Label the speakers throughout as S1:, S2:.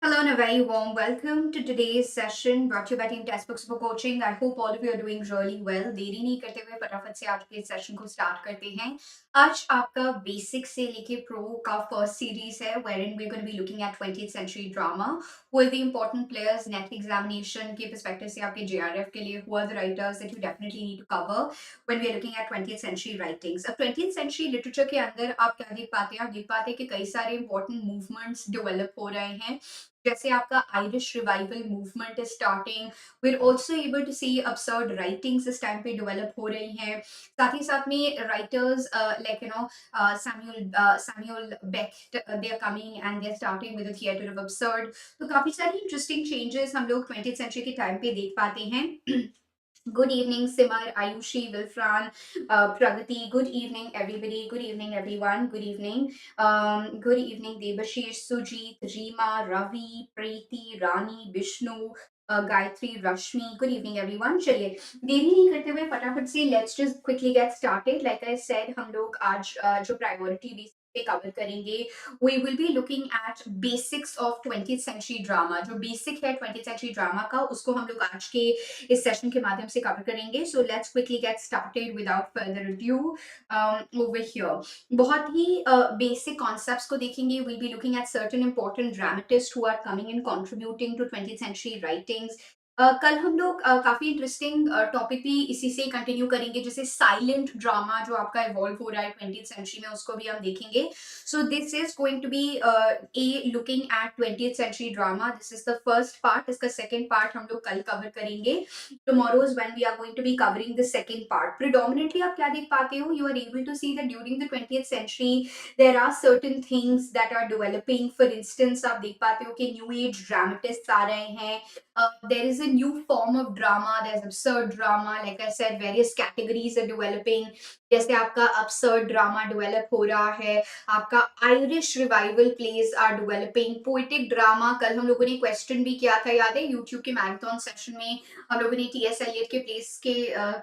S1: Hello and a very warm welcome to today's session brought to you by Team Textbooks for Coaching. I hope all of you are doing really well. देरी नहीं करते हुए फटाफट से आज के session को स्टार्ट करते हैं. आज आपका बेसिक से लेके प्रो का फर्स्ट सीरीज है wherein we're going to be looking at 20th century drama. Who are the important players? Net examination के perspective से आपके JRF के लिए who are the writers that you definitely need to cover when we are looking at 20th century writings. अब 20th century literature के अंदर आप क्या देख पाते हैं? आप देख पाते हैं कि कई सारे important movements develop हो रहे हैं. जैसे आपका Irish revival movement is starting. We are also able to see absurd writings इस टाइम पे डेवलप हो रही हैं. साथ ही साथ में writers like Samuel Beckett they are coming and they are starting with the theatre of absurd. तो काफी सारी इंटरेस्टिंग चेंजेस हम लोग 20th सेंचुरी के टाइम पे देख पाते हैं. Good evening, Simar, Ayushi, Wilfran, Pragati. Good evening, everybody. Good evening, everyone. Good evening. Good evening, Debashish, Sujit, Reema, Ravi, Preeti, Rani, Vishnu, Gayatri, Rashmi. Good evening, everyone. चलिए देरी नहीं करते हुए फटाफट से let's just quickly get started. Like I said, हम लोग आज जो priority बेस पे कवर करेंगे we will be looking at basics of 20th century drama. जो basic है 20th century drama का उसको हम लोग आज के इस सेशन के माध्यम से कवर करेंगे. So let's quickly get started without further adieu. Over here बहुत ही बेसिक कॉन्सेप्ट्स को देखेंगे. Will be looking at certain important dramatist who are coming and contributing to 20th century writings. कल हम लोग काफी इंटरेस्टिंग टॉपिक भी इसी से कंटिन्यू करेंगे, जैसे साइलेंट ड्रामा जो आपका इवॉल्व हो रहा है 20th सेंचुरी में, उसको भी हम देखेंगे. So this is going to be a looking at 20th century drama. This is the first part. इसका सेकेंड पार्ट हम लोग कल कवर करेंगे. Tomorrow is when we are going to be covering the second part. Predominantly आप क्या देख पाते हो? You are able to see that during the 20th century there are certain things that are developing. For instance, आप देख पाते हो कि new age dramatists आ रहे हैं. There is a new form of drama. There's absurd drama. Like I said, various categories are developing. जैसे आपका absurd drama develop हो रहा है. आपका Irish revival plays are developing. Poetic drama कल हम लोगों ने question भी किया था, याद है YouTube के marathon session में हम लोगों ने T.S. Eliot के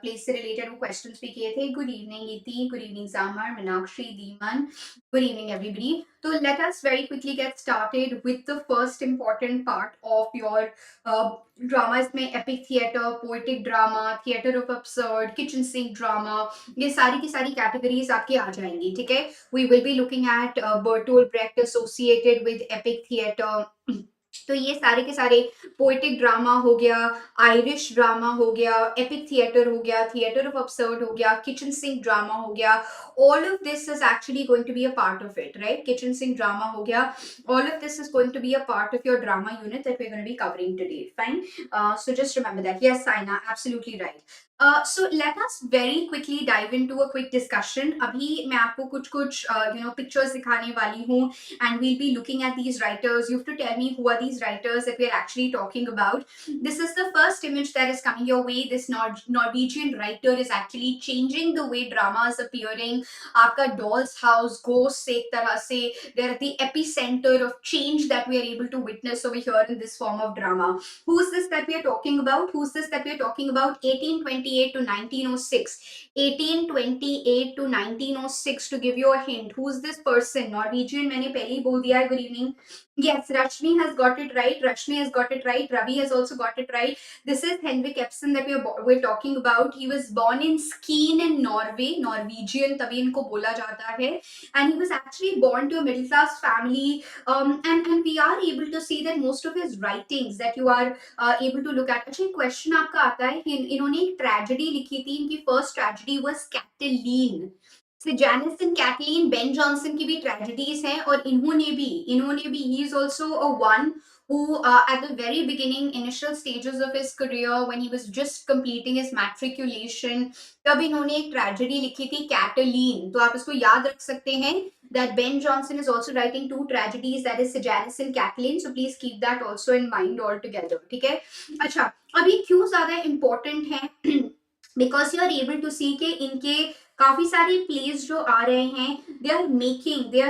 S1: प्लेस से रिलेटेड वो क्वेश्चंस भी किए थे. Good evening Iti, good evening जामर, मीनाक्षी, दीमन, गुड इवनिंग एवरीबडी. तो let us very quickly get started with the first important part of your dramas में epic theatre, poetic drama, theatre of absurd, kitchen sink drama, ये सारी की सारी categories आपकी आ जाएंगी. ठीक है. We will be looking at Bertolt Brecht associated with epic theatre. तो ये सारे के सारे पोएटिक ड्रामा हो गया, आयरिश ड्रामा हो गया, एपिक थिएटर हो गया, थिएटर ऑफ absurd हो गया, किचन सिंक ड्रामा हो गया. All of this is actually going to be a part of it, right? Kitchen sink drama हो गया. All of this is going to be a part of your drama unit that we are going to be covering today. Fine. So just remember that. Yes Saina, absolutely right. So let us very quickly dive into a quick discussion. अभी मैं आपको कुछ pictures दिखाने वाली हूँ and we'll be looking at these writers. You have to tell me who are these writers that we are actually talking about. This is the first image that is coming your way. This Norwegian writer is actually changing the way drama is appearing. आपका Doll's House, Ghosts एक तरह से they're at the epicenter of change that we are able to witness over here in this form of drama. Who's this that we are talking about? Who's this that we are talking about? 1828 to 1906. 1828 to 1906 to give you a hint. Who's this person? Norwegian मैंने पहले ही बोल दिया है. Good evening. Yes, Rashmi has got it right. Rashmi has got it right. Ravi has also got it right. This is Henrik Ibsen that we're talking about. He was born in Skien in Norway. Norwegian तभी इनको बोला जाता है. And he was actually born to a middle class family. And we are able to see that most of his writings that you are able to look at. अच्छा, question आपका आता है कि इन्होंने एक ट्रेजेडी लिखी थी. इनकी फर्स्ट ट्रेजेडी वाज कैटलीन. जैनिस एंड कैटलीन, बेन जॉनसन की भी ट्रेजेडीज हैं और इन्होंने भी he is also a one who at the very beginning initial stages of his career when he was just completing his matriculation, तब इन्होंने एक ट्रेजेडी लिखी थी कैटलीन. तो आप इसको याद रख सकते हैं that Ben Jonson is also writing two tragedies, that is Sejanus and Kathleen. So please keep that also in mind altogether. ठीक है. अच्छा, अब ये क्यों ज्यादा important है? Because you are able to see कि इनके काफी सारे प्लेस जो आ रहे हैं, they are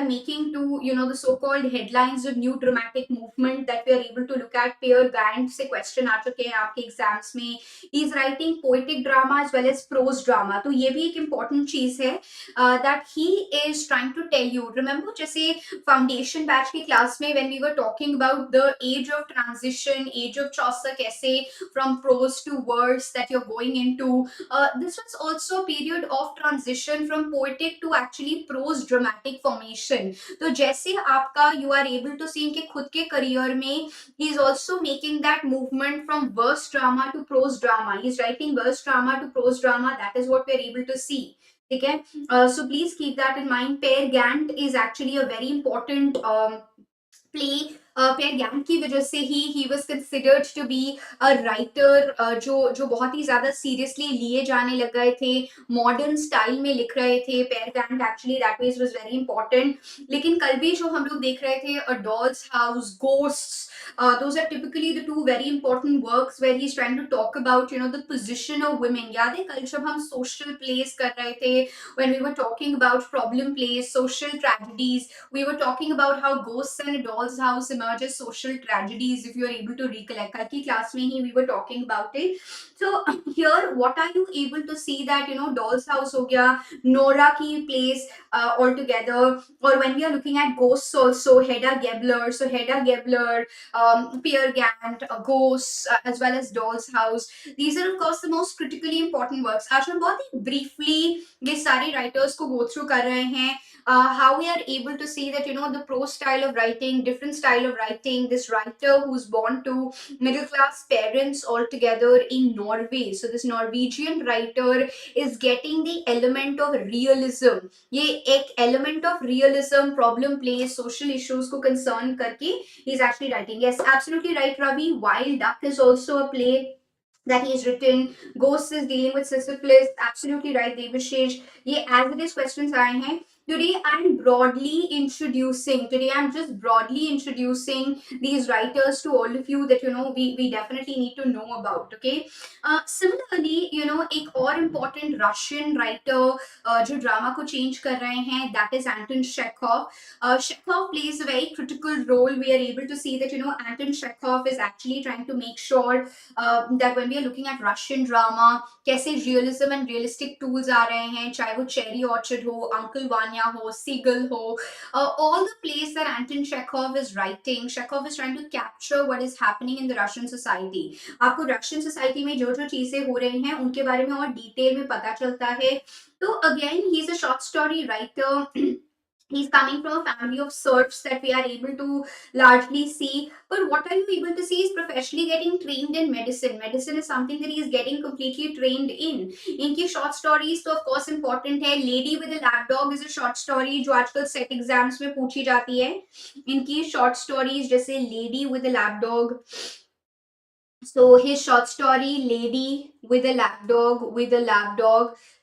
S1: making to the so called headlines of new dramatic movement that we are able to look at. पेयर बैंड से क्वेश्चन आ चुके हैं आपके एग्जाम्स में. He is writing poetic drama as well as prose drama. तो ये भी एक इंपॉर्टेंट चीज है that he is trying to tell you. Remember जैसे फाउंडेशन बैच की क्लास में when we were talking about the age of transition, age of Chaucer, कैसे from prose to verse that you're going into. This was also a period of transition from poetic to actually prose dramatic formation. तो जैसे आपका you are able to see इनके खुद के career में he is also making that movement from verse drama to prose drama. He is writing verse drama to prose drama. That is what we are able to see. ठीक है. So please keep that in mind. Peer Gynt is actually a very important play. पेयर ज्ञान की वजह से he was considered to be a writer जो बहुत ही ज्यादा सीरियसली लिए जाने लग गए थे, मॉडर्न स्टाइल में लिख रहे थे. Peer Gynt actually that means was very important. लेकिन कल भी जो हम लोग देख रहे थे, a doll's house, ghosts, those are typically the two very important works where he's trying to talk about the position of women. याद है कल जब हम social plays कर रहे थे, when we were talking about problem plays, social tragedies, we were talking about how Ghosts and a Doll's House emerge as social tragedies, if you are able to recollect. कल की class में ही we were talking about it. So here what are you able to see that Doll's House हो गया, Nora की plays altogether, or when we are looking at Ghosts also, Hedda Gabler. So Hedda Gabler, Peer Gynt, Ghosts, as well as Doll's House. These are of course the most critically important works. आज हम बहुत ही briefly ये सारे writers को go through कर रहे हैं. How we are able to see that the prose style of writing, different style of writing. This writer who's born to middle class parents altogether in Norway. So this Norwegian writer is getting the element of realism. ये एक element of realism, problem plays, social issues को concern करके he's actually writing. Yes, absolutely right, Ravi. Wild Duck is also a play that he's written. Ghosts is dealing with Sisyphus. Absolutely right, Devashish. ये as it is questions आए हैं. Today I'm just broadly introducing these writers to all of you that we definitely need to know about. Okay. Similarly, एक और important Russian writer जो drama को change कर रहे हैं, that is Anton Chekhov. Chekhov plays a very critical role. We are able to see that Anton Chekhov is actually trying to make sure that when we are looking at Russian drama, कैसे realism and realistic tools आ रहे हैं, चाहे वो Cherry Orchard हो, Uncle Vanya हो, Seagull हो, all the plays that Anton Chekhov is writing, Chekhov is trying to capture what is happening in the Russian society. आपको Russian society में जो जो चीजें हो रही हैं उनके बारे में और डिटेल में पता चलता है. तो again he is a short story writer. He's coming from a family of serfs that we are able to largely see. But what are you able to see is professionally getting trained in medicine. Medicine is something that he is getting completely trained in. इनकी short stories तो of course important है. Lady with a Lapdog is a short story जो आजकल set exams में पूछी जाती है. इनकी short stories जैसे Lady with a Lapdog. So his short story, Lady with a Lapdog,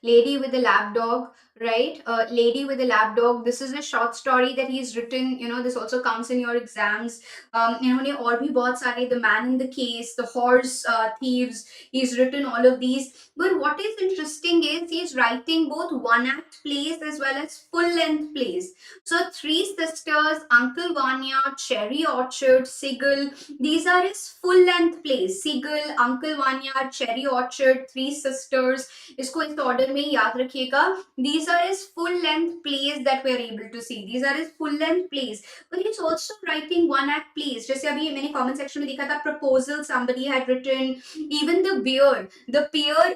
S1: Lady with a Lapdog, right? Lady with a Lapdog. This is a short story that he's written. This also comes in your exams. इन्होंने और भी बहुत सारे, The Man in the Case, The Horse Thieves. He's written all of these. But what is interesting is he's writing both one-act plays as well as full-length plays. So Three Sisters, Uncle Vanya, Cherry Orchard, Seagull. These are his full-length plays. Seagull, Uncle Vanya, Cherry Orchard, Three Sisters. इसको इस order में याद रखिएगा. These are his full-length plays that we are able to see. These are his full-length plays. But he's also writing one-act plays. जैसे अभी मैंने comment section में देखा था, Proposal somebody had written. Even The Bear,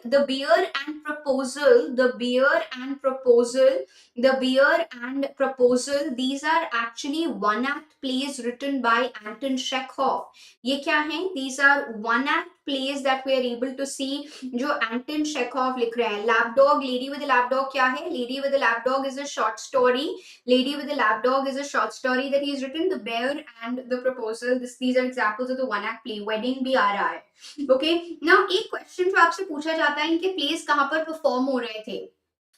S1: The Bear and Proposal, The Bear and Proposal, The Bear and Proposal. These are actually one-act plays written by Anton Chekhov. ये क्या हैं? These are one-act plays that we are able to see जो Anton Chekhov लिख रहे हैं. Lapdog, Lady with a Lapdog क्या है? Lady with a Lapdog is a short story. Lady with a Lapdog is a short story that he's written. The Bear and the Proposal. These are examples of the one-act play. Wedding भी आ रहा है. Okay. Now एक question जो आपसे पूछा जाता है, इनके plays कहाँ पर perform हो रहे थे?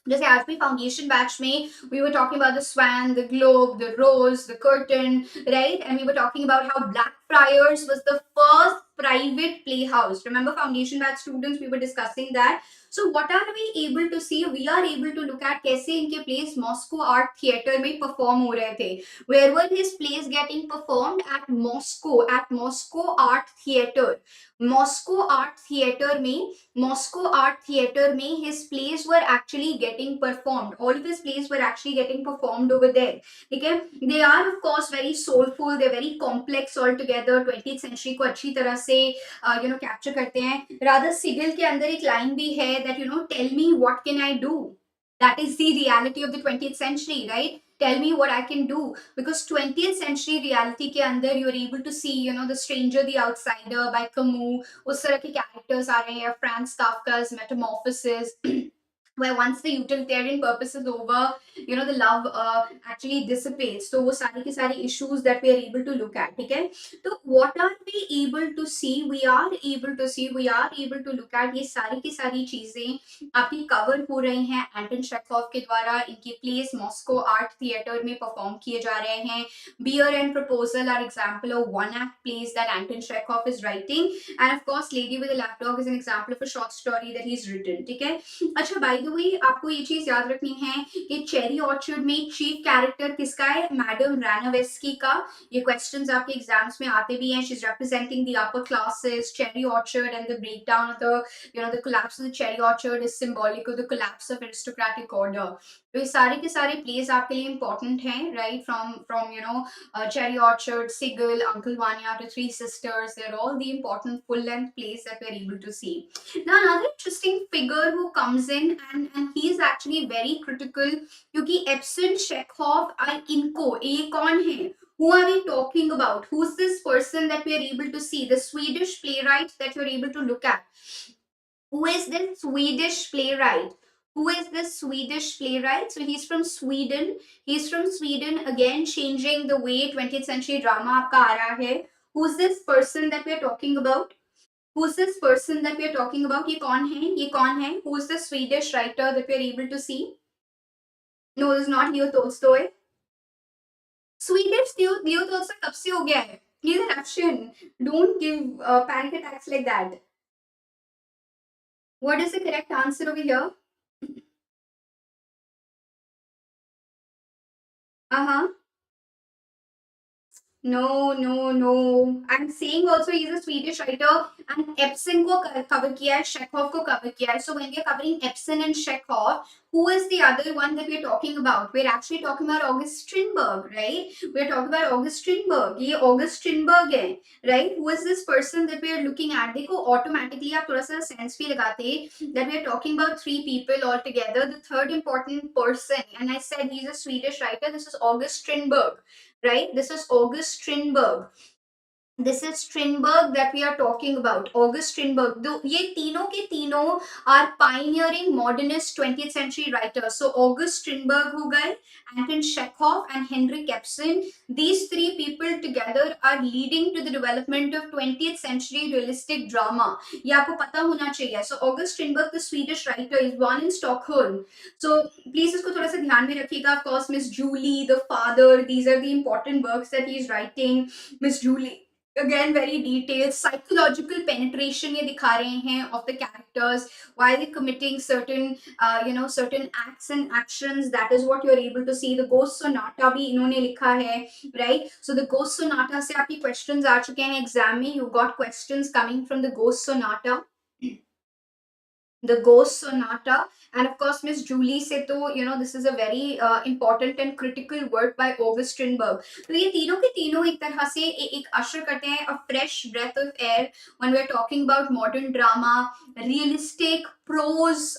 S1: जैसे आज भी फाउंडेशन बैच में we were talking about the Swan, the Globe, the Rose, the Curtain, right? And we were talking about how Black Blackfriars was the first private playhouse. Remember, foundation batch students, we were discussing that. So what are we able to see? We are able to look at कैसे इनके plays Moscow Art Theatre में perform हो रहे थे. Where were his plays getting performed? At Moscow Art Theatre. Moscow Art Theatre में his plays were actually getting performed. All of his plays were actually getting performed over there. Okay, they are of course very soulful, they're very complex altogether. 20th century को अच्छी तरह से capture करते हैं. Rather Sigil के अंदर एक line भी है that tell me what can I do. That is the reality of the 20th century, right? Tell me what I can do, because 20th century reality के अंदर you're able to see the stranger the outsider by Camus. उस तरह के characters आ रहे हैं. Franz Kafka's Metamorphosis where once the utilitarian purpose is over, the love actually dissipates. So वो सारी की सारी issues that we are able to look at, ठीक है? तो what are we able to see? We are able to look at ये सारी की सारी चीजें आपकी cover हो रही हैं एंटन शेखॉव के द्वारा. इनके plays मॉस्को आर्ट थिएटर में perform किए जा रहे हैं. Beer and Proposal are example of one-act plays that Anton Chekhov is writing, and of course Lady with a Lapdog is an example of a short story that he's written, ठीक है? अच्छा, by the way आपको ये चीज याद रखनी है कि चेरी ऑर्चर्ड में चीफ कैरेक्टर किसका है? मैडम रानावेस्की का. ये क्वेश्चंस आपके एग्जाम्स में आते भी हैं. She is representing the upper classes. Cherry orchard and the breakdown of the the collapse of the cherry orchard is symbolic of the collapse of aristocratic order. तो ये सारे के सारे प्लेस आपके लिए इंपॉर्टेंट हैं, right? From Cherry Orchard, Seagull, Uncle Vanya to Three Sisters, they're all the important full length plays that we're able to see. Now another interesting figure who comes in and he is actually very critical क्योंकि Ibsen, Chekhov और इनको ये कौन है? Who are we talking about? Who's this person that we are able to see? The Swedish playwright that you're able to look at. Who is this Swedish playwright? Who is this Swedish playwright? So he's from Sweden. He's from Sweden, again changing the way 20th century drama आपका आ रहा है. Who's this person that we're talking about? Who's this person that we're talking about? ये कौन है? ये कौन है? Who's the Swedish writer that we're able to see? No, it's not Leo Tolstoy. Swedish Leo Tolstoy कब से हो गया है? He's a Russian. Don't give panic attacks like that. What is the correct answer over here? Uh-huh. No. I'm saying also he's a Swedish writer and Ibsen को cover किया है, Chekhov को cover किया है. So when we're covering Ibsen and Chekhov, who is the other one that we're talking about? We're actually talking about August Strindberg, right? We're talking about August Strindberg. ये August Strindberg है, right? Who is this person that we're looking at? देखो automatically आप थोड़ा सा sense भी लगाते that we're talking about three people altogether. The third important person, and I said he's a Swedish writer. This is August Strindberg. Right? This is August Strindberg. This is Strindberg that we are talking about. August Strindberg. ये तीनों के तीनों are pioneering modernist 20th century writers. So August Strindberg हो गए, Anton Chekhov and Henrik Ibsen. These three people together are leading to the development of 20th century realistic drama. ये आपको पता होना चाहिए. So August Strindberg, the Swedish writer, is born in Stockholm. So please इसको थोड़ा सा ध्यान में रखिएगा. Of course, Miss Julie, The Father. These are the important works that he is writing. Miss Julie. Again, very detailed psychological penetration ये दिखा रहे हैं of the characters while they committing certain certain acts and actions. That is what you're able to see. The Ghost Sonata भी इन्होंने लिखा है, right? So the Ghost Sonata से आपकी questions आ चुके हैं exam में. You got questions coming from the Ghost Sonata. The Ghost Sonata, and of course Miss Julie से तो this is a very important and critical work by August Strindberg. तो ये तीनों के तीनों एक तरह से एक usher करते हैं a fresh breath of air when we're talking about modern drama, realistic prose,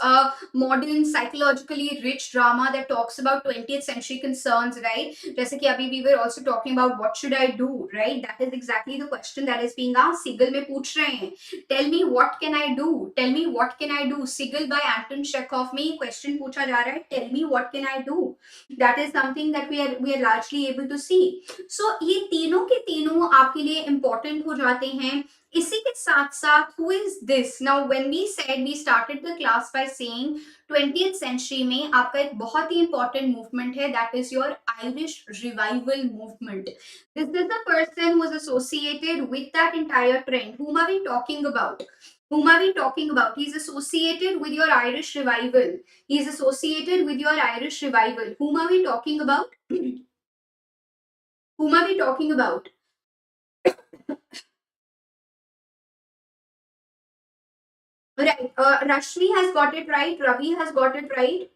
S1: modern psychologically rich drama that talks about 20th century concerns, right? जैसे कि अभी we were also talking about what should I do, right? That is exactly the question that is being asked. सिगल में पूछ रहे हैं, tell me what can I do? Tell me what can I do? Sigil by Anton Chekhov में question पूछा जा रहा है, tell me what can I do? That is something that we are largely able to see. So ये तीनों के तीनों आपके लिए important हो जाते हैं इसी के साथ साथ who is this? Now when we said, we started the class by saying 20th century में आपका एक बहुत ही important movement है, that is your Irish revival movement. This is the person who is associated with that entire trend. Whom are we talking about? Whom are we talking about? He's associated with your Irish revival. He's associated with your Irish revival. Whom are we talking about? Whom are we talking about? Right. Rashmi has got it right. Ravi has got it right.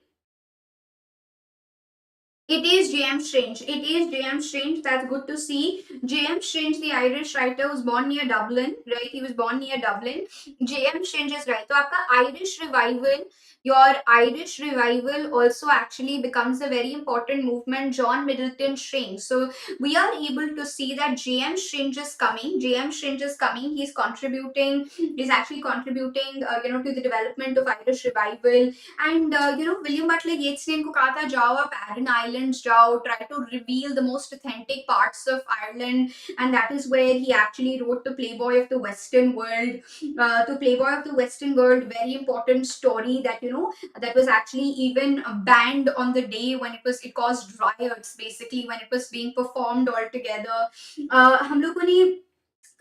S1: It is J.M. Strange. It is J.M. Strange. That's good to see. J.M. Strange, the Irish writer, was born near Dublin, right? He was born near Dublin. J.M. Strange is right. So, आपका Irish revival, your Irish revival also actually becomes a very important movement. John Middleton Strange. So, we are able to see that J.M. Strange is coming. J.M. Strange is coming. He's contributing. He's actually contributing, to the development of Irish revival. And William Butler Yeats ने इनको कहा था, जाओ आप Aran Islands जाओ, try to reveal the most authentic parts of Ireland, and that is where he actually wrote the Playboy of the Western World. The Playboy of the Western World, very important story that that was actually even banned on the day when it caused riots basically when it was being performed altogether. हम लोगों ने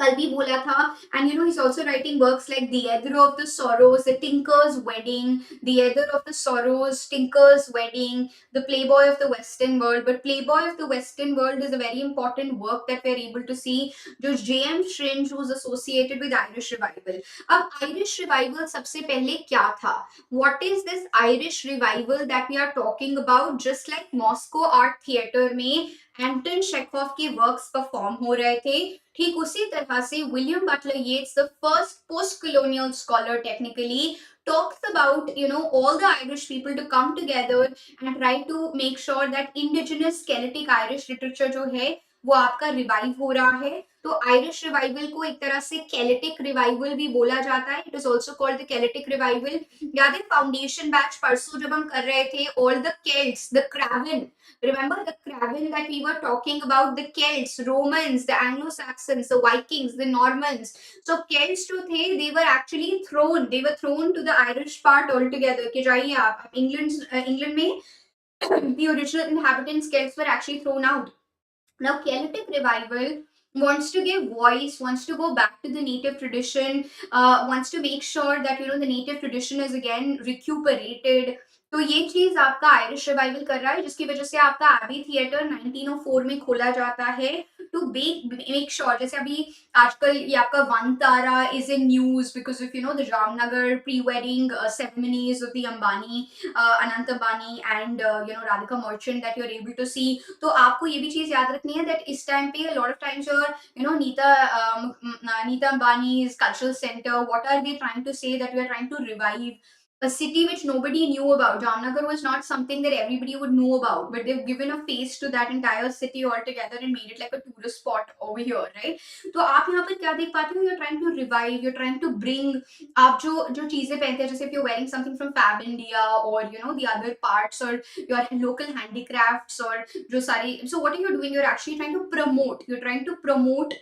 S1: कल भी बोला था, and he's also writing works like The Ether of the Sorrows, The Tinker's Wedding, The Ether of the Sorrows, Tinker's Wedding, The Playboy of the Western World. But Playboy of the Western World is a very important work that we're able to see, जो J.M. Shringe who's associated with Irish Revival. अब Irish Revival सबसे पहले क्या था? What is this Irish Revival that we are talking about? Just like Moscow Art Theatre में एंटन शेखॉव के works perform हो रहे थे, ठीक उसी तरह से William Butler Yeats, the first post colonial scholar technically, talks about all the Irish people to come together and try to make sure that indigenous Celtic Irish literature जो है वो आपका रिवाइव हो रहा है. तो आयरिश रिवाइवल को एक तरह से कैलेटिक रिवाइवल भी बोला जाता है. It is also called the Celtic revival. याद है फाउंडेशन बैच परसों जब हम कर रहे थे, all the Celts, the craven, remember the craven that we were talking about, the Celts, Romans, the Anglo-Saxons, the Vikings, the Normans. So Celts जो थे, they were thrown to the Irish part altogether. कि जाइए आप England में the original inhabitants Celts were actually thrown out. Now, Celtic revival wants to give voice, wants to go back to the native tradition, wants to make sure that the native tradition is again recuperated. तो ये चीज आपका Irish revival कर रहा है, जिसकी वजह से आपका एबी थिएटर 1904 में खोला जाता है टू मेक श्योर. जैसे अभी आजकल ये आपका Vantara is in news because of the Jamnagar pre wedding ceremonies of the Ambani, Anant Ambani and Radhika Merchant that you are able to see. तो आपको ये भी चीज याद रखनी है दैट इस टाइम पे lot of times your Nita अंबानी's cultural center, what are they trying to say, that we are trying to revive a city which nobody knew about. Jamnagar was not something that everybody would know about, but they've given a face to that entire city altogether and made it like a tourist spot over here, right? तो आप यहाँ पर क्या देख पाते हो? You're trying to revive, you're trying to bring, आप जो जो चीजें पहनते हैं, जैसे if you're wearing something from Fab India or the other parts or your local handicrafts or जो सारी, so what are you doing? You're actually trying to promote. You're trying to promote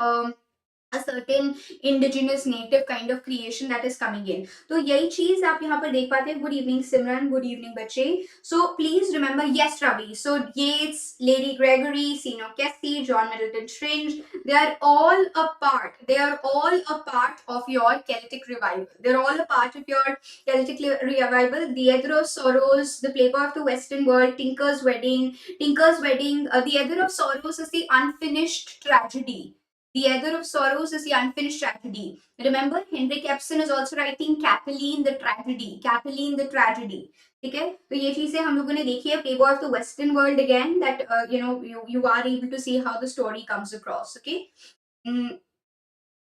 S1: a certain indigenous native kind of creation that is coming in. तो यही चीज आप यहाँ पर देख पाते हैं. Good evening Simran, good evening बच्चे. So please remember, yes Ravi, so Yeats, Lady Gregory, Sean O'Casey, John Millington Synge, they are all a part, they are all a part of your Celtic revival, they're all a part of your Celtic revival. The Ether of Sorrows, the Playboy of the Western World, Tinker's Wedding, The Ether of Sorrows is the unfinished tragedy. The Ether of Sorrows is the unfinished tragedy. Remember, Henrik Ibsen is also writing Kathleen the Tragedy. Kathleen the Tragedy. ठीक है, तो ये चीजें हम लोगों ने देखी है. Playboy of the Western World again, that you are able to see how the story comes across. Okay. Mm,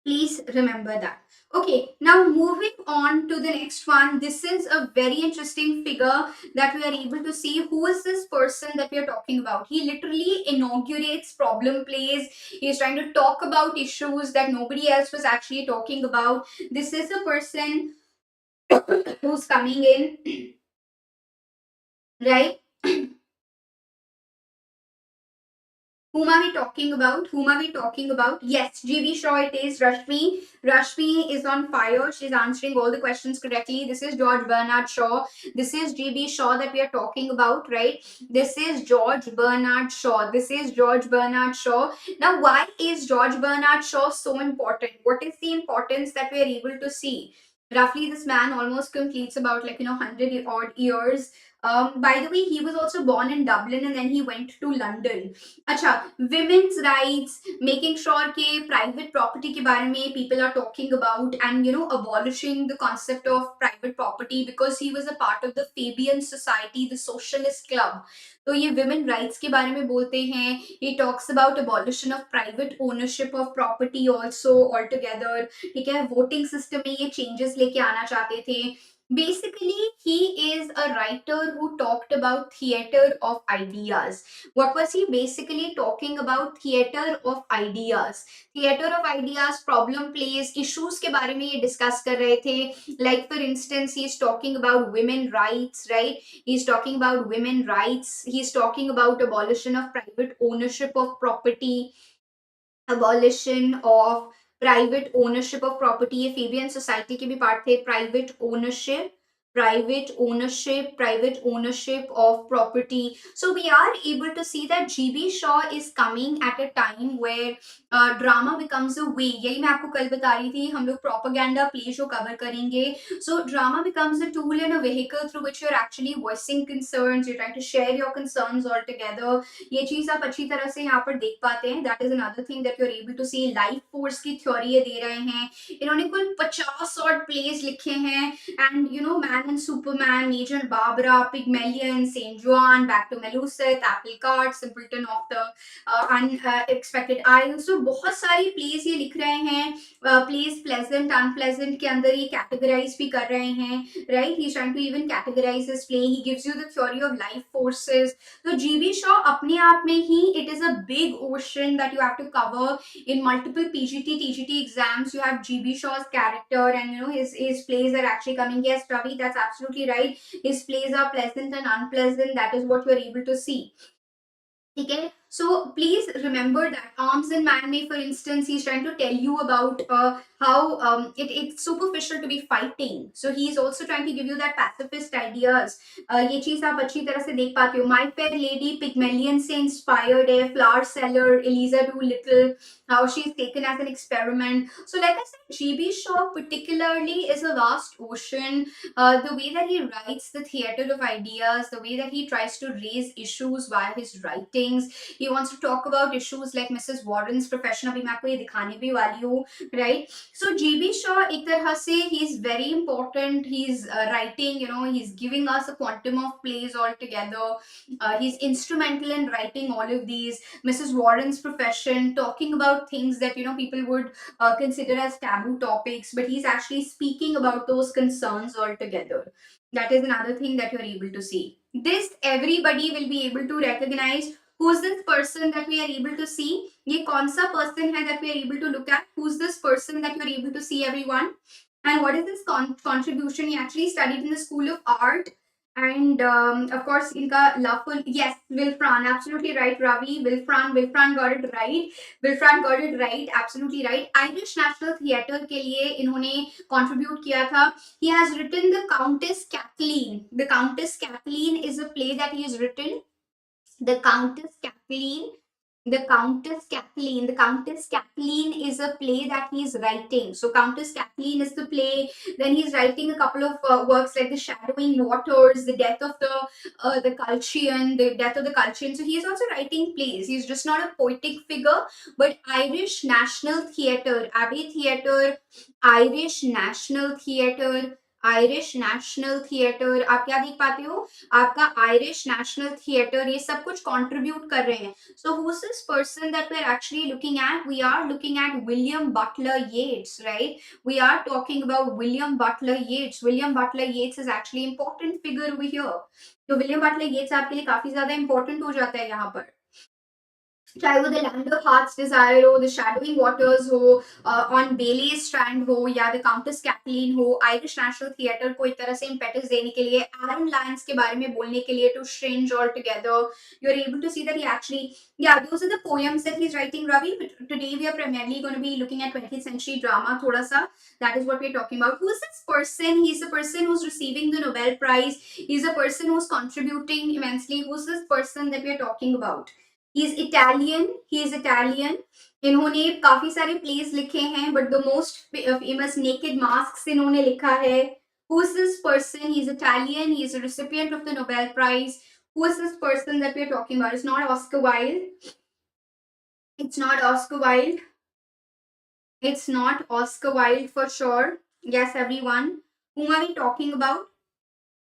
S1: please remember that. Okay, now moving on to the next one. This is a very interesting figure that we are able to see. Who is this person that we are talking about? He literally inaugurates problem plays. He is trying to talk about issues that nobody else was actually talking about. This is a person who's coming in, right? Whom are we talking about? Whom are we talking about? Yes, GB Shaw it is. Rashmi. Rashmi is on fire. She's answering all the questions correctly. This is George Bernard Shaw. This is GB Shaw that we are talking about, right? This is George Bernard Shaw. This is George Bernard Shaw. Now, why is George Bernard Shaw so important? What is the importance that we are able to see? Roughly, this man almost completes about 100 odd years. By the way, he was also born in Dublin and then he went to London. अच्छा, women's rights, making sure के private property के बारे में people are talking about and abolishing the concept of private property because he was a part of the Fabian Society, the socialist club. तो ये women rights के बारे में बोलते हैं. He talks about abolition of private ownership of property also altogether. ठीक है, voting system में ये changes लेके आना चाहते थे. Basically, he is a writer who talked about theater of ideas. What was he basically talking about? Theater of ideas. Theater of ideas, problem plays, issues के बारे में ये discuss कर रहे थे. Like for instance, he is talking about women rights, right? He's talking about women rights. He's talking about abolition of private ownership of property, abolition of private ownership of property. ये Fabian Society के भी part थे. Private ownership of property. So we are able to see that GB Shaw is coming at a time where drama becomes a way. यही मैं आपको कल बता रही थी, हम लोग propaganda play show cover करेंगे. So drama becomes a tool and a vehicle through which you're actually voicing concerns, you're trying to share your concerns all together. ये चीज आप अच्छी तरह से यहाँ पर देख पाते हैं. That is another thing that you're able to see. Life force की थ्योरी ये दे रहे हैं. इन्होंने कुल 50 और प्लेस लिखे हैं. And Man and Superman, Major Barbara, Pygmalion, Saint John, Back to Meluseth, Apple Cart, Simpleton of the Unexpected Isle. So बहुत सारी प्लेस ये लिख रहे हैं. प्लेस प्लेजेंट अनप्लेजेंट के अंदर ये कैटेगराइज भी कर रहे हैं, right? He is trying to even categorize this play. He gives you the theory of life forces. तो जीबी शॉ अपने आप में ही it is a big ocean that you have to cover in multiple PGT, TGT exams. You have GB Shaw's character, and his plays are actually coming. Yes, Ravi, that's absolutely right. His plays are pleasant and unpleasant. That is what you are able to see. Okay, so please remember that Arms and Man May, for instance, he's trying to tell you about how it's superficial to be fighting. So he's also trying to give you that pacifist ideas. ये चीज आप अच्छी तरह से देख पाते हो. My Fair Lady, Pygmalion से inspired है. Flower Seller, Eliza Doolittle, how she's taken as an experiment. So like I said, GB Shaw particularly is a vast ocean. The way that he writes the theater of ideas, the way that he tries to raise issues via his writings. He wants to talk about issues like Mrs. Warren's profession. अभी मैं आपको ये दिखाने भी वाली हूँ, right? So GB Shaw एक तरह से he's very important. He's writing, he's giving us a quantum of plays altogether. He's instrumental in writing all of these. Mrs. Warren's profession, talking about things that people would consider as taboo topics, but he's actually speaking about those concerns altogether. That is another thing that you're able to see. This everybody will be able to recognize. Who's this person that we are able to see? ये कौन सा person है that we are able to look at? Who's this person that you are able to see, everyone? And what is this contribution? He actually studied in the School of Art. And of course, inka loveful, yes, Wilfran, absolutely right, Ravi. Wilfran got it right. Wilfran got it right, absolutely right. Irish National Theatre के लिए इन्होंने contribute किया था. He has written The Countess Kathleen. The Countess Kathleen is a play that he has written. The Countess Kathleen. The Countess Kathleen. The Countess Kathleen is a play that he's writing. So Countess Kathleen is the play. Then he's writing a couple of works like The Shadowing Waters, The Death of the Colchian, The Death of the Colchian. So he's also writing plays. He's just not a poetic figure, but Irish National Theatre, Abbey Theatre, Irish National Theatre, Irish national theatre. आप क्या देख पाते हो? आपका Irish national theatre ये सब कुछ contribute कर रहे हैं. So who's this person that we're actually looking at? We are looking at William Butler Yeats, right? We are talking about William Butler Yeats. William Butler Yeats is actually important figure over here. तो William Butler Yeats आपके लिए काफी ज्यादा important हो जाता है यहाँ पर. चाहे वो the land of heart's desire हो, द शैडोइंग वाटर्स हो, ऑन बेले स्ट्रैंड हो, या द काउंटेस कैथलीन हो, आयरिश नेशनल थिएटर को एक तरह से इम्पेटस देने के लिए, एरन लायंस के बारे में बोलने के लिए, to shrink all together, you are able to see that he actually, yeah, those are the poems that he's writing, Ravi. But today we are primarily going to be looking at 20th century drama, thoda sa. That is what we're talking about. Who is this person? He's the person who's receiving the Nobel Prize. He's a person who's contributing immensely. Who's this person that we're talking about? He is Italian. इन्होंने काफी सारे place लिखे हैं, but the most famous naked mask इन्होंने लिखा है. Who is this person? He's Italian. He is a recipient of the Nobel Prize. Who is this person that we're talking about? It's not Oscar Wilde. It's not Oscar Wilde. It's not Oscar Wilde for sure. Yes, everyone. Whom are we talking about?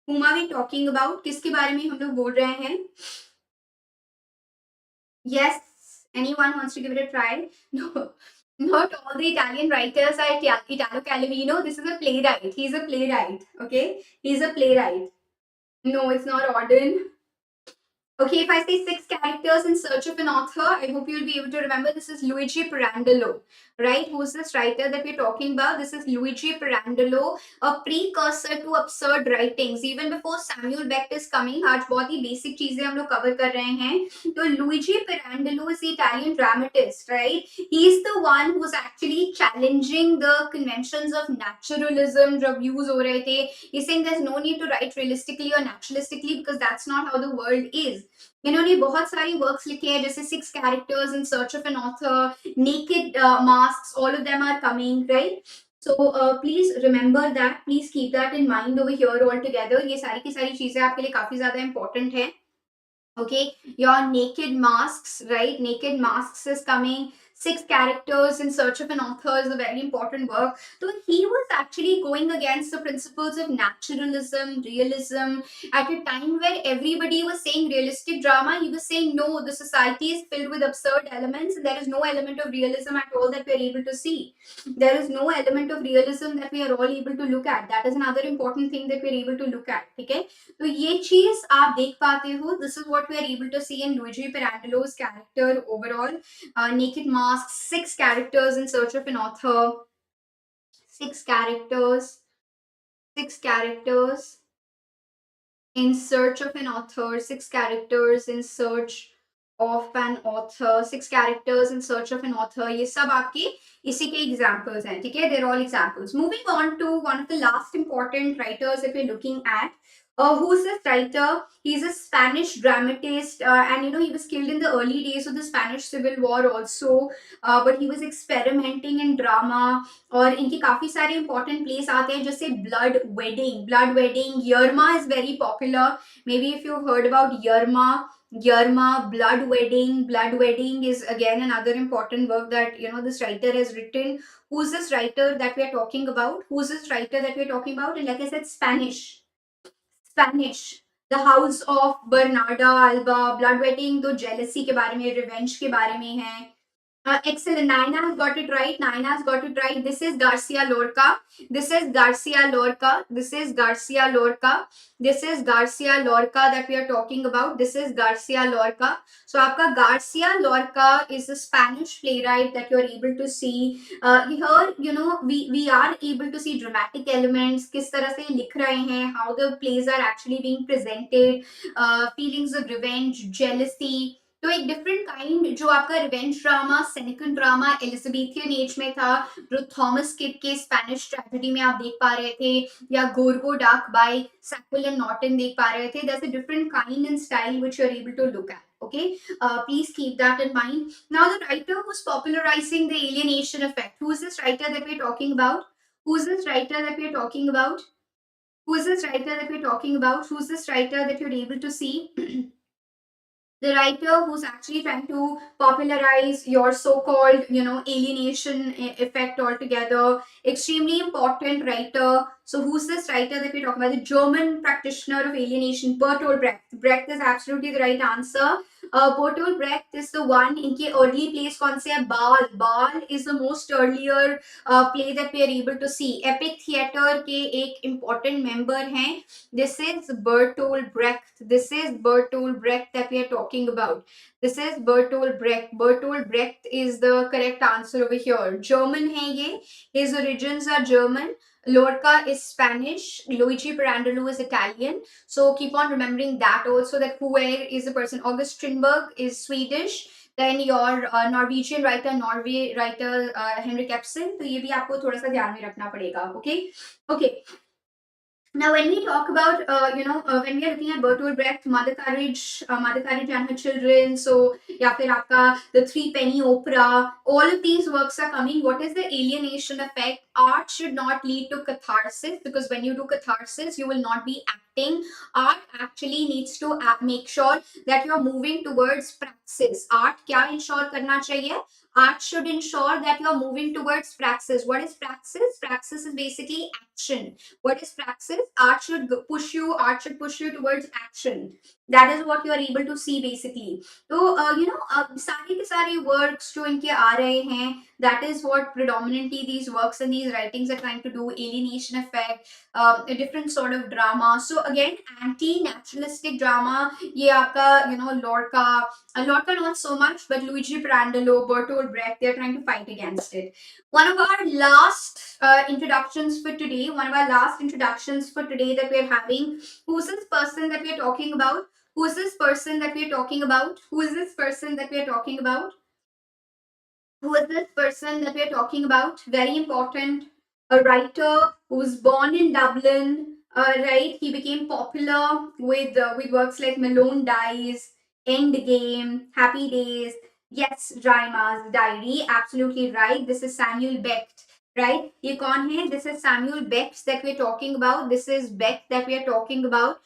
S1: Whom are we talking about? किसके बारे में हम लोग बोल रहे हैं? Yes, anyone wants to give it a try? No, not all the Italian writers are Italo Calvino. This is a playwright. He's a playwright. Okay, he's a playwright. No, it's not Auden. Okay, if I say 6 characters in search of an author, I hope you'll be able to remember. This is Luigi Pirandello, right? Who's this writer that we're talking about? This is Luigi Pirandello, a precursor to absurd writings. Even before Samuel Beckett is coming, आज बहुत ही basic चीजें हम लोग cover कर रहे हैं. तो Luigi Pirandello is the Italian dramatist, right? He's the one who's actually challenging the conventions of naturalism जो views हो रहे थे. He's saying there's no need to write realistically or naturalistically because that's not how the world is. इन्होंने बहुत सारी works लिखे हैं, जैसे 6 characters in search of an author, naked masks, all of them are coming, right? So please remember that, please keep that in mind over here altogether. ये सारी की सारी चीजें आपके लिए काफी ज्यादा important है. Okay, your naked masks, right? Naked masks is coming. 6 characters in search of an author is a very important work. So he was actually going against the principles of naturalism, realism. At a time where everybody was saying realistic drama, he was saying no, the society is filled with absurd elements and there is no element of realism at all that we are able to see. There is no element of realism that we are all able to look at. That is another important thing that we are able to look at. Okay, तो ये चीज आप देख पाते हो. This is what we are able to see in Luigi Pirandello's character overall. Naked Mask, 6 characters in search of an author. 6 characters. 6 characters in search of an author. 6 characters in search of an author. 6 characters in search of an author. ये सब आपके इसी के examples हैं, ठीक है? They're all examples. Moving on to one of the last important writers that we're looking at. Who's this writer? He's a Spanish dramatist, and he was killed in the early days of the Spanish Civil War also. But he was experimenting in drama. और इनके काफी सारे important plays आते हैं, जैसे Blood Wedding. Blood Wedding. Yerma is very popular. Maybe if you've heard about Yerma. Yerma, Blood Wedding. Blood Wedding is again another important work that this writer has written. Who's this writer that we are talking about? Who's this writer that we are talking about? And like I said, Spanish. The House of Bernarda Alba. Blood Wedding तो jealousy के बारे में, revenge के बारे में है. Excellent. Naina has got it right. Naina has got it right. This is García Lorca. This is García Lorca. This is García Lorca. This is García Lorca that we are talking about. This is García Lorca. So आपका García Lorca is a Spanish playwright that you are able to see. Here, we are able to see dramatic elements. किस तरह से लिख रहे हैं. How the plays are actually being presented. Feelings of revenge, jealousy. तो एक different kind जो आपका revenge drama, Senecan drama Elizabethan age में था, जो थॉमस किड के स्पेनिश ट्रेजेडी में आप देख पा रहे थे, या Gorboduc by Sackville and Norton देख पा रहे थे. That's a different kind and style which you are able to look at. Okay, please keep that in mind. Now the writer who's popularizing the alienation effect. Who is this writer that we're talking about? Who's this writer that we're talking about? Who's this writer that we're talking about? Who's this writer that you're able to see? The writer who's actually trying to popularize your so-called alienation effect altogether. Extremely important writer. So who's this writer that we're talking about? The German practitioner of alienation, Bertolt Brecht. Brecht is absolutely the right answer. Bertolt Brecht is the one. इनके early plays कौन से है? बाल. बाल is the most earlier play that we are able to see. Epic theater के एक important member हैं. This is Bertolt Brecht. This is Bertolt Brecht that we are talking about. This is Bertolt Brecht. Bertolt Brecht is the correct answer over here. German है ये. His origins are German. Lorca is Spanish. Luigi Pirandello is Italian. So keep on remembering that also, that whoever is the person. August Strindberg is Swedish. Then your Norwegian writer, Norway writer Henrik Ibsen. तो ये भी आपको थोड़ा सा ध्यान में रखना पड़ेगा. Okay. Okay. Now, when we talk about, when we are looking at Bertolt Brecht, Mother Courage and Her Children, so, या फिर आपका The Three Penny Opera, all of these works are coming. What is the alienation effect? Art should not lead to catharsis, because when you do catharsis, you will not be acting. Art actually needs to make sure that you're moving towards praxis. Art क्या ensure करना चाहिए? Art should ensure that you're moving towards praxis. What is praxis? Praxis is basically action. What is praxis? Art should push you towards action. That is what you are able to see basically. So सारे के सारे works जो इनके आ रहे हैं, that is what predominantly these works and these writings are trying to do. Alienation effect, a different sort of drama. So again, anti-naturalistic drama, ये आपका Lorca, Lorca not so much, but Luigi Pirandello, Bertolt Brecht, they are trying to fight against it. One of our last introductions for today, that we are having. Who's this person that we are talking about? Who is this person that we are talking about? Who is this person that we are talking about? Who is this person that we are talking about? Very important. A writer who was born in Dublin. Right, he became popular with works like Malone Dies, Endgame, Happy Days. Yes, Jaima's Diary. Absolutely right. This is Samuel Beckett. Right? ये कौन है? This is Samuel Beckett that we're talking about. This is Beck that we are talking about.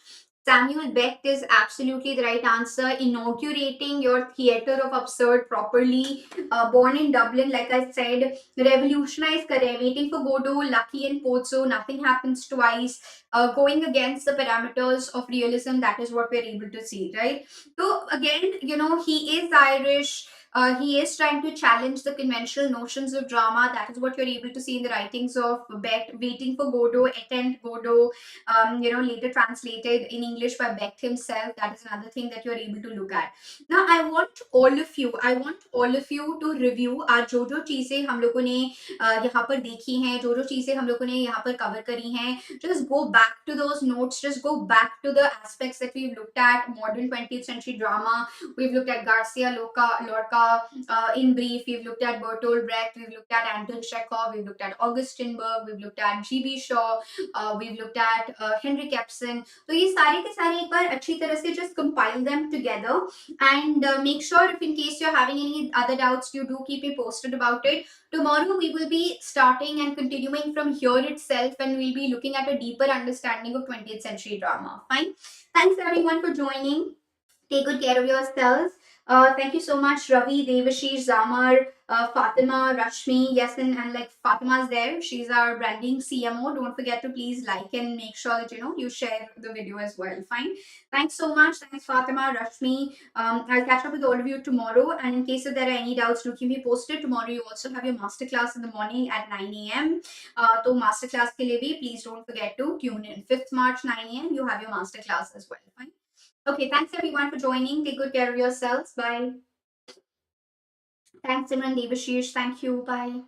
S1: Samuel Beckett is absolutely the right answer. Inaugurating your theater of absurd properly. Born in Dublin, like I said, revolutionized career. Waiting for Godot, Lucky and Pozzo, Nothing Happens Twice. Going against the parameters of realism, that is what we're able to see, right? So again, he is Irish. He is trying to challenge the conventional notions of drama. That is what you're able to see in the writings of Beck. Waiting for Godot, Attend Godot, later translated in English by Beckett himself. That is another thing that you're able to look at. Now, I want all of you to review our जो चीजें हम लोगों ने यहाँ पर देखी हैं, जो चीजें हम लोगों ने यहाँ पर cover करी हैं. Just go back to those notes. Just go back to the aspects that we've looked at. Modern 20th century drama. We've looked at García, Lorca. In brief, we've looked at Bertolt Brecht. We've looked at Anton Chekhov. We've looked at August Strindberg. We've looked at G.B. Shaw. We've looked at Henrik Ibsen. तो ये सारे के सारे एक बार अच्छी तरह से just compile them together and make sure if in case you're having any other doubts, you do keep me posted about it. Tomorrow we will be starting and continuing from here itself, and we'll be looking at a deeper understanding of 20th century drama. Fine. Thanks everyone for joining. Take good care of yourselves. Thank you so much, Ravi, Devashish, Zamar, Fatima, Rashmi. Yes, and like Fatima's there. She's our branding CMO. Don't forget to please like and make sure that you share the video as well. Fine. Thanks so much. Thanks, Fatima, Rashmi. I'll catch up with all of you tomorrow. And in case if there are any doubts, do keep me posted. Tomorrow you also have your masterclass in the morning at 9 a.m. So masterclass ke liye bhi, please don't forget to tune in. 5th March 9 a.m. you have your masterclass as well. Fine. Okay, thanks everyone for joining. Take good care of yourselves. Bye. Thanks, Simran Devashish. Thank you. Bye.